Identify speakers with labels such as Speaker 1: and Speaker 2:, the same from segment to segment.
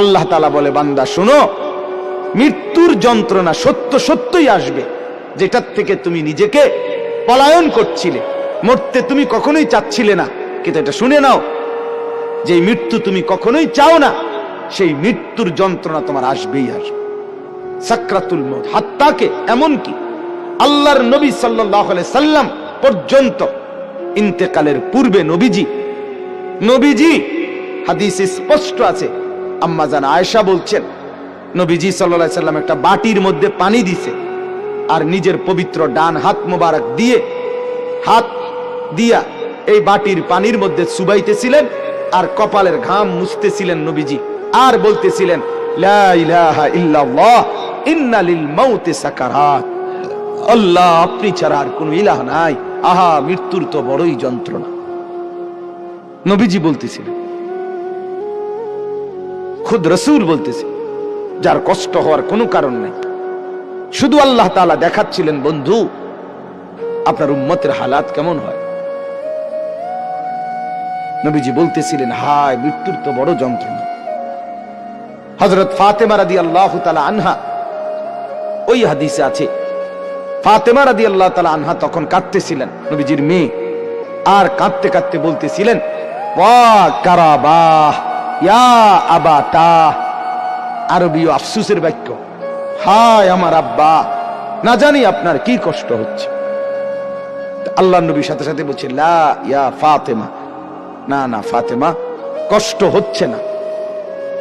Speaker 1: আল্লাহ তাআলা বলে, বান্দা শোনো, মৃত্যুর যন্ত্রণা সত্য সত্যই আসবে, যেটার থেকে তুমি নিজেকে পলায়ন করছিলে, মরতে তুমি কখনোই চাচ্ছিলে না। কিন্তু এটা শুনে নাও, যে মৃত্যু তুমি কখনোই চাও না, সেই মৃত্যুর যন্ত্রণা তোমার আসবেই আসবে। সাকরাতুল মউত, হাত্তাকে এমনকি আল্লাহর নবী সাল্লাল্লাহু আলাইহি সাল্লাম পর্যন্ত ইন্তেকালের পূর্বে নবীজি হাদিসে স্পষ্ট আছে, আম্মা জান আয়েশা বলছেন, নবীজি সাল্লাল্লাহু আলাইহি সাল্লাম একটা বাটির মধ্যে পানি দিছে, আর নিজের পবিত্র ডান হাত মোবারক দিয়ে হাত দিয়া এই বাটির পানির মধ্যে চুবাইতেছিলেন, আর কপালের ঘাম মুছতেছিলেন নবীজি, আর বলতেছিলেন, লা ইলাহা ইল্লাল্লাহ ইন্না লিল মাউতি সাকারাত। আল্লাহ, আপনি ছাড়া আর কোন ইলাহ নাই, আহা মৃত্যুর তো বড়ই যন্ত্রণা। নবীজি বলতেছিলেন, খুদ রাসূল বলতেছে, যার কষ্ট হওয়ার কোনো কারণ নাই। শুধু আল্লাহ তাআলা দেখাচ্ছিলেন, বন্ধু আপনার উম্মতের হালাত কেমন হয়। নবীজি বলতেছিলেন, হায় মৃত্যুর তো বড় যন্ত্রণা। হযরত ফাতেমা রাদিয়াল্লাহু তাআলা আনহা, ওই হাদিসে আছে, ফাতেমা রাদিয়াল্লাহু তাআলা আনহা তখন কাঁদতেছিলেন, নবীজির মেয়ে, আর কাঁদতে কাঁদতে বলতেছিলেন, ওয়া কারাবাহ ইয়া আবাতা, আরবীয় আফসোসের বাক্য, হায় আমার আব্বা, না জানি আপনার কি কষ্ট হচ্ছে। আল্লাহর নবীর সাথে সাথে বলছে, লা ইয়া ফাতেমা, না না ফাতেমা, কষ্ট হচ্ছে না।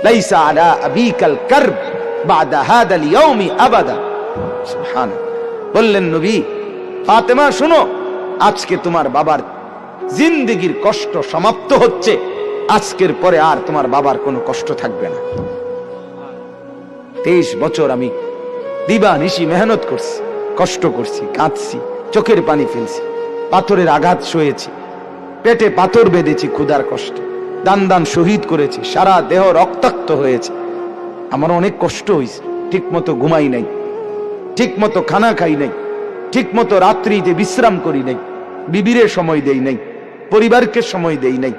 Speaker 1: লাইসা আলা আবিকাল কারব বাদা হাদাল ইয়াউমি আবাদা। সুবহানাল্লাহ। বললেন নবী, ফাতেমা শোনো, আজকে তোমার বাবার জিন্দেগীর কষ্ট সমাপ্ত হচ্ছে, আজকের পরে আর তোমার বাবার কোনো কষ্ট থাকবে না। 23 বছর আমি দিবানিশি মেহনত করছি, কষ্ট করছি, কাঁদছি, চোখের পানি ফেলছি, পাথরের আঘাত সয়েছি, পেটে পাথর বেঁধেছি, ক্ষুধার কষ্ট দান দান শহীদ করেছি, সারা দেহ রক্তাক্ত হয়েছে, আমার অনেক কষ্ট হয়েছে, ঠিক মতো ঘুমাই নাই, ঠিক মতো খানা খাই নাই, ঠিক মতো রাত্রিতে বিশ্রাম করি নাই, বিবিরে সময় দেই নাই, পরিবারকে সময় দেই নাই,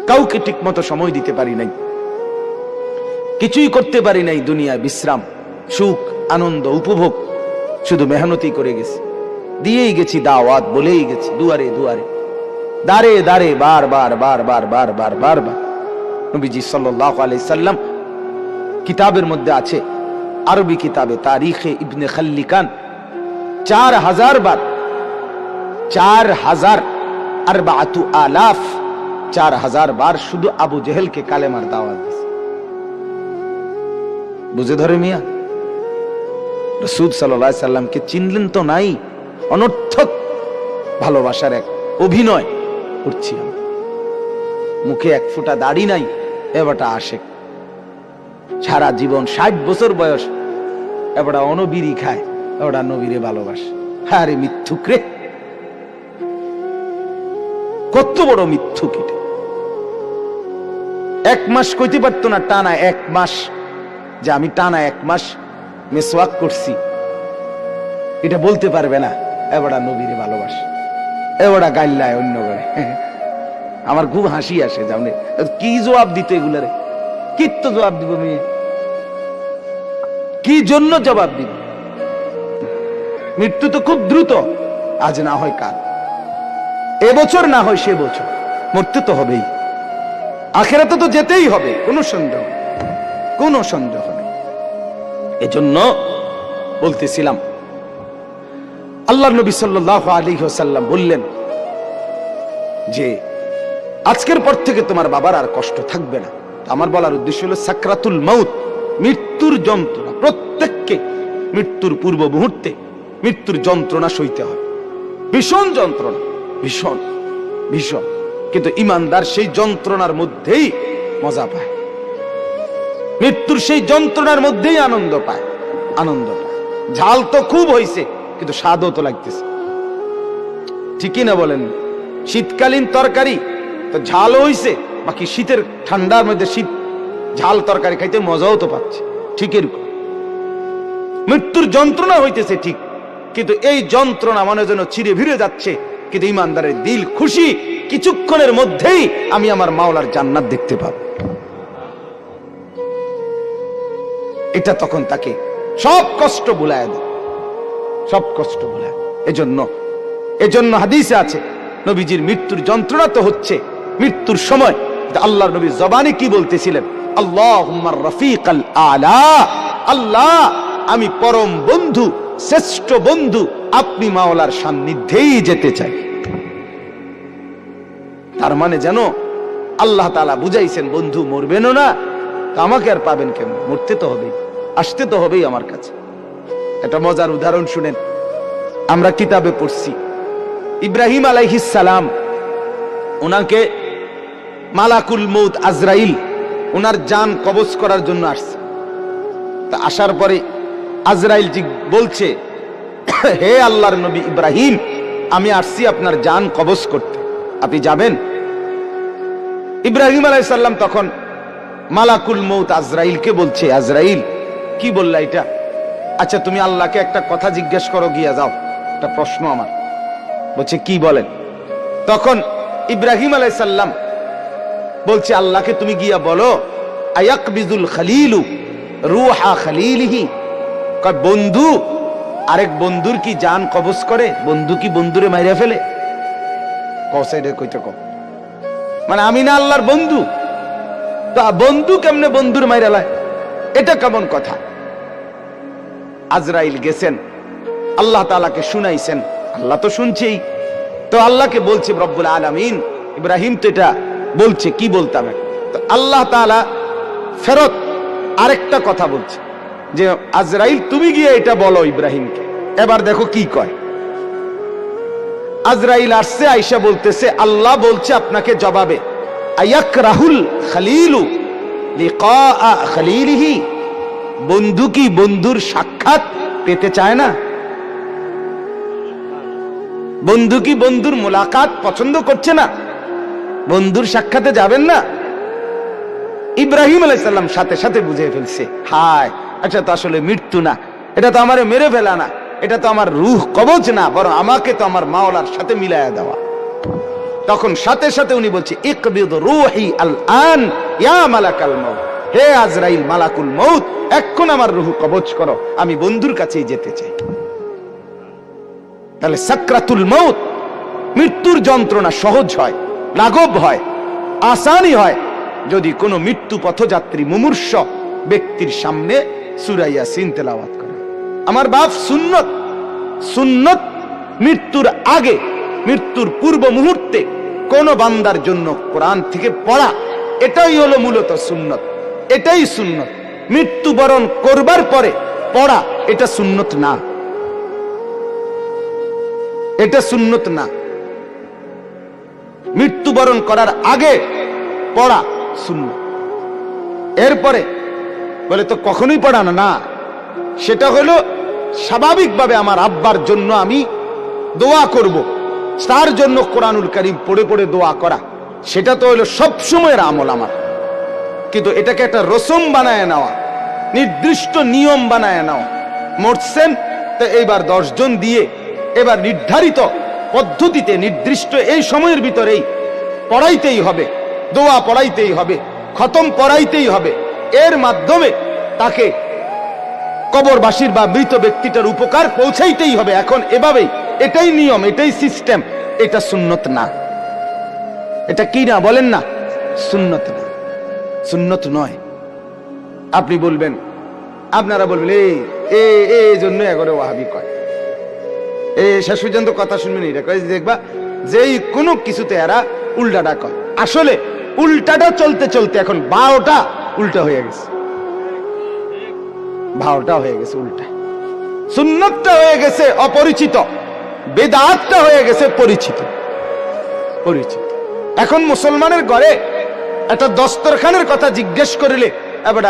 Speaker 1: কাউকে ঠিক মতো সময় দিতে পারি নাই, কিছুই করতে পারি নাই দুনিয়ায়। বিশ্রাম, সুখ, আনন্দ, উপভোগ শুধু মেহনতি করে গেছি, দিয়েই গেছি দাওয়াত, বলেই গেছি দুয়ারে দুয়ারে, দাঁড়ে দাঁড়ে, বারবার বারবার বারবার বারবার। নবীজি সাল্লাল্লাহু আলাইহি সাল্লাম কিতাবের মধ্যে আছে, আরবি কিতাবে তারিখে ইবনে খাল্লিকান, 4000 বার, 4000 বার শুধু আবু জেহেলকে কালেমার দাওয়াত দিয়েছে। বুঝে ধরে মিয়া, রাসূল সাল্লাল্লাহু আলাইহি সাল্লামকে চিনলেন তো নাই, অনর্থক ভালোবাসার এক অভিনয় করছি আমি, মুখে এক ফোঁটা দাড়ি নাই, এবারটা আশেক, সারা জীবন 60 বছর বয়স, এবারটা অনবিরি খায়, এবারটা নবীরে ভালোবাসে। আরে মিথ্যুক রে, কত বড় মিথ্যুক এটা। 1 মাস কইতে পারতো না টানা, 1 মাস, যে আমি টানা 1 মাস মেসওয়াক করছি, এটা বলতে পারবে না, এবারটা নবীরে ভালোবাসে, এবারটা গাইল্লায় অন্য করে। আমার খুব হাসি আসে, জানে কি জবাব দিত এগুলারে, কি তো জবাব দিব মেয়ে, কি জন্য জবাব দিব? মৃত্যু তো খুব দ্রুত, আজ না হয় কাল, এবছর না হয় সে বছর, মরতে তো হবেই, আখিরাতে তো যেতেই হবে, কোনো সন্দেহ নেই। এজন্য বলতেছিলাম, আল্লাহর নবী সাল্লাল্লাহু আলাইহি ওয়াসাল্লাম বললেন যে আজকের পর থেকে তোমার বাবার আর কষ্ট থাকবে না। আমার বলার উদ্দেশ্য হলো সাকরাতুল মউত, মৃত্যুর যন্ত্রণা। প্রত্যেককে মৃত্যুর পূর্ব মুহূর্তে মৃত্যুর যন্ত্রণা সইতে হয়, ভীষণ যন্ত্রণা, ভীষণ ভীষণ। কিন্তু ঈমানদার সেই যন্ত্রণার মধ্যেই মজা পায়, মৃত্যুর সেই যন্ত্রণার মধ্যেই আনন্দ পায়। ঝাল তো খুব হয়েছে, কিন্তু স্বাদও তো লাগতেছে, ঠিকই না বলেন? শীতকালীন তরকারি তো ঝাল হইছে, বাকি শীতের ঠান্ডার মধ্যে শীত ঝাল তরকারি খাইতে মজাও তো পাচ্ছে, ঠিক এরকম মৃত্যুর যন্ত্রণা হইতেছে ঠিক, কিন্তু এই যন্ত্রণা মনে যেন চিরে ভিড়ে যাচ্ছে, কিন্তু ঈমানদারের দিল খুশি, কিছুক্ষণের মধ্যেই আমি আমার মাওলার জান্নাত দেখতে পাবো। এটা তখন তাকে সব কষ্ট ভুলায় দেয়, সব কষ্ট ভুলায়। এজন্য হাদিসে আছে নবীজির মৃত্যুর যন্ত্রণা তো হচ্ছে মৃত্যুর সময় আল্লাহর নবী জবানে কি বলতেছিলেন, আল্লাহুম্মা রফিকাল আলা, আল্লাহ আমি পরম বন্ধু, শ্রেষ্ঠ বন্ধু আপনি মাওলার সান্নিধ্যেই যেতে চাই। তার মানে যেন আল্লাহ তাআলা বুঝাইছেন বন্ধু মরবেনও না, আমাকে আর পাবেন কেমন, মরতে তো হবেই, আসতে তো হবেই আমার কাছে। একটা মজার উদাহরণ শুনেন, আমরা কিতাবে পড়ছি ইব্রাহিম আলাইহিস সালাম, ওনাকে মালাকুল মউত আজরাইল ওনার জান কবজ করার জন্য আসছে। তা আসার পরে আজরাইল জি বলছে, হে আল্লাহর নবী ইব্রাহিম, আমি আসছি আপনার জান কবজ করতে, আপনি যাবেন? ইব্রাহিম আলাইহিস সালাম তখন মালাকুল মউত আজরাইলকে বলছে, আজরাইল কি বললা এটা? আচ্ছা তুমি আল্লাহকে একটা কথা জিজ্ঞেস করো, গিয়া যাও, একটা প্রশ্ন আমার। বলছে কি বলেন? তখন ইব্রাহিম আলাইহিস সালাম বলছে আল্লাহকে তুমি গিয়া বলো, আয়াকবিজুল খলিলু রূহা খলিলিহি, কয় বন্ধু আরেক বন্ধুর কি জান কবজ করে? বন্ধু কি বন্ধুরে মাইরা ফেলে? কসাইডে কইতে কও, মানে আমি না আল্লাহর বন্ধু, তা বন্ধু কেমনে বন্ধুর মাইরা লায়? এটা কেমন কথা? আজরাইল গেছেন, আল্লাহ তাআলাকে শুনাইছেন, আল্লাহ তো শুনছেই, তো আল্লাহকে বলছে রব্বুল আলামিন, ইব্রাহিম তো এটা বলছে, কি বলতাম? তো আল্লাহ তাআলা ফেরত আরেকটা কথা বলছে যে আজরাইল তুমি গিয়ে এটা বলো ইব্রাহিমকে। এবার দেখো কি কয়। আজরাইল আসছে, আয়েশা বলতেছে আল্লাহ বলছে আপনাকে জবাবে, আয়াকরাহুল খলিলু লিকা খলিলিহি, বন্ধু কি বন্ধুর সাক্ষাৎ পেতে চায় না? বন্ধু কি বন্ধুর মোলাকাত পছন্দ করছে না? বন্ধুর সাক্ষাতে যাবেন না? ইব্রাহিম আলাইহিস সালাম সাথে সাথে বুঝে ফেলছে, হায় এটা তো আসলে মৃত্যু না, এটা তো আমারে মেরে ফেলা না, এটা তো আমার রূহ কবজ না, বরং আমাকে তো আমার মাওলার সাথে মিলায়া দেওয়া। তখন সাথে সাথে উনি বলছে, ইকবিদ রূহি আল আন ইয়া মালাকাল মউত, হে আজরাইল মালাকুল মউত, এখন আমার রূহ কবজ করো, আমি বন্ধুর কাছেই যেতে চাই। তাহলে সাকরাতুল মউত, মৃত্যুর যন্ত্রণা সহজ হয়, লাঘব হয়, আসানি হয় যদি কোনো মৃত্যু পথযাত্রী মুমূর্ষ ব্যক্তির সামনে সূরা ইয়াসিন তেলাওয়াত করে। আমার বাপ সুন্নত, সুন্নত মৃত্যুর আগে, মৃত্যুর পূর্ব মুহূর্তে কোন বান্দার জন্য কোরআন থেকে পড়া, এটাই হলো মূলত সুন্নত, এটাই সুন্নত। মৃত্যুবরণ করবার পরে পড়া এটা সুন্নত না, এটা সুন্নত না। মৃত্যুবরণ করার আগে পড়া সুন্নত। এরপরে বলে তো কখনোই পড়ানো না, সেটা হলো স্বাভাবিকভাবে আমার আব্বার জন্য আমি দোয়া করব, তার জন্য কোরআনুল কারীম পড়ে পড়ে দোয়া করা, সেটা তো হলো সব সময়ের আমল আমার। কিন্তু এটাকে একটা রসম বানায় নেওয়া, নির্দিষ্ট নিয়ম বানায় নেওয়া, মরছেন তো এইবার 10 জন দিয়ে এবার নির্ধারিত পদ্ধতিতে নির্দিষ্ট এই সময়ের ভিতরেই পড়াইতেই হবে, দোয়া পড়াইতেই হবে, খতম পড়াইতেই হবে, এর মাধ্যমে তাকে কবরবাসীর বা মৃত ব্যক্তিটার উপকার পৌঁছাইতেই হবে। এখন এভাবেই, এটাই নিয়ম, এটাই সিস্টেম, এটা সুন্নত না। এটা কি না বলেন না? সুন্নত না, সুন্নত নয়। আপনি বলবেন, আপনারা বলবেন এই জন্য এগরে ওয়াহাবি কয়, শেষ পর্যন্ত কথা শুনবেন, এটা কয় দেখবা যেই কোনো কিছুতে এরা উল্টাটা কয়। আসলে উল্টাটা চলতে চলতে এখন 12টা উল্টা হয়ে গেছে, 12টা হয়ে গেছে উল্টা। সুন্নতটা হয়ে গেছে অপরিচিত, বেদাতটা হয়ে গেছে পরিচিত, পরিচিত। এখন মুসলমানের ঘরে একটা দস্তরখানের কথা জিজ্ঞেস করিলে এবার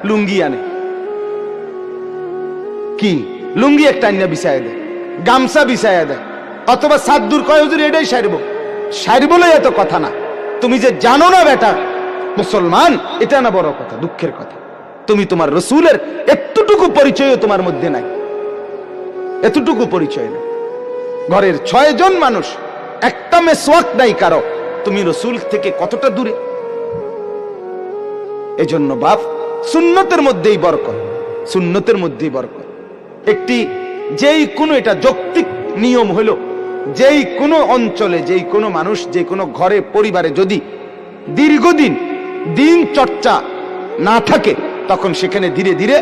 Speaker 1: লুঙ্গি আনে, কি লুঙ্গি একটা আইনা বিছায় দেয়, গামছা বিছায় দেয়, অথবা সাদ্দুর কয় হুজুর এটাই সারবো, সারবলে এত কথা না। তুমি যে জানো না বেটা মুসলমান, এটা না বড় কথা, দুঃখের কথা। তুমি তোমার রসুলের এতটুকু পরিচয়ও তোমার মধ্যে নাই, এতটুকু পরিচয় নাই। ঘরের 6 জন মানুষ, একটা মেসওয়াক নাই কারো, তুমি রসুল থেকে কতটা দূরে। এজন্য বাপ সুন্নতের মধ্যেই বরকত, সুন্নতের মধ্যেই বরকত। একটি যেই কোনো, এটা যৌক্তিক নিয়ম হলো, যেই কোনো অঞ্চলে, যেই কোনো মানুষ, যে কোনো ঘরে, পরিবারে যদি দীর্ঘদিন দিন চর্চা না থাকে, তখন সেখানে ধীরে ধীরে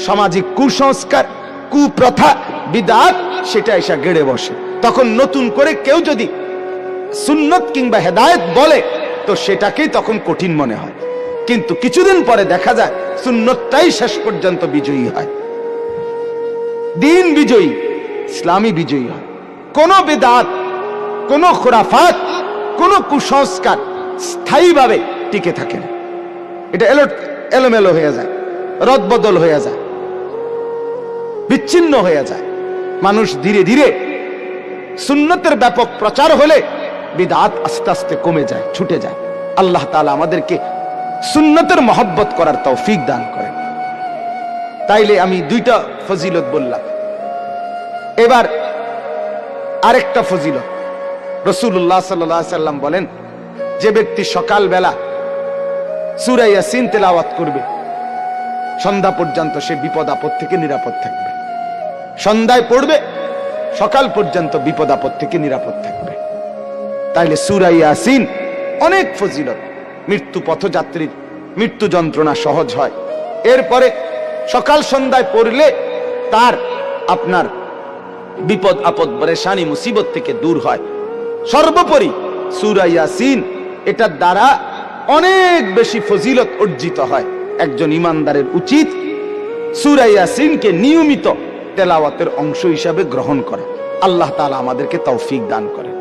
Speaker 1: সামাজিক কুসংস্কার, কুপ্রথা, বিদআত সেটা এসে গেড়ে বসে। তখন নতুন করে কেউ যদি সুন্নত কিংবা হেদায়েত বলে তো সেটাকেই তখন কঠিন মনে হয়, কিন্তু কিছুদিন পরে দেখা যায় সুন্নতটাই শেষ পর্যন্ত বিজয়ী হয়, দিন বিজয়ী, ইসলামী বিজয়ী হয়। কোন বিদআত, কোন খুরাফাত, কোন কুসংস্কার স্থায়ীভাবে টিকে থাকে না। এটা এলোমেলো হয়ে যায়, রদবদল হয়ে যায়, বিচ্ছিন্ন হয়ে যায়। মানুষ ধীরে ধীরে সুন্নতের ব্যাপক প্রচার হলে বিদআত আস্তে আস্তে কমে যায়, ছুটে যায়। আল্লাহ তাআলা আমাদেরকে সুন্নতের মহব্বত করার তৌফিক দান করেন। তাইলে আমি দুইটা ফজিলত বললাম, এবার আরেকটা ফজিলত। রাসূলুল্লাহ সাল্লাল্লাহু আলাইহি সাল্লাম বলেন, যে ব্যক্তি সকালবেলা সূরা ইয়াসিন তেলাওয়াত করবে সন্ধ্যা পর্যন্ত, সে বিপদ আপদ থেকে নিরাপদ থাকবে। সন্ধ্যায় পড়বে, সকাল পর্যন্ত বিপদ আপদ থেকে নিরাপদ থাকবে। তাইলে সূরা ইয়াসিন অনেক ফজিলত। মৃত্যু পথযাত্রীর মৃত্যু যন্ত্রণা সহজ হয়। এরপরে সকাল সন্ধ্যায় পড়লে তার আপনার বিপদ আপদ, পরেশানি, মুসিবত থেকে দূর হয়। সর্বোপরি সূরা ইয়াসিন, এটার দ্বারা অনেক বেশি ফজিলত অর্জিত হয়। একজন ইমানদারের উচিত সূরা ইয়াসিনকে নিয়মিত তেলাওয়াতের অংশ হিসাবে গ্রহণ করা। আল্লাহ তাআলা আমাদেরকে তৌফিক দান করেন।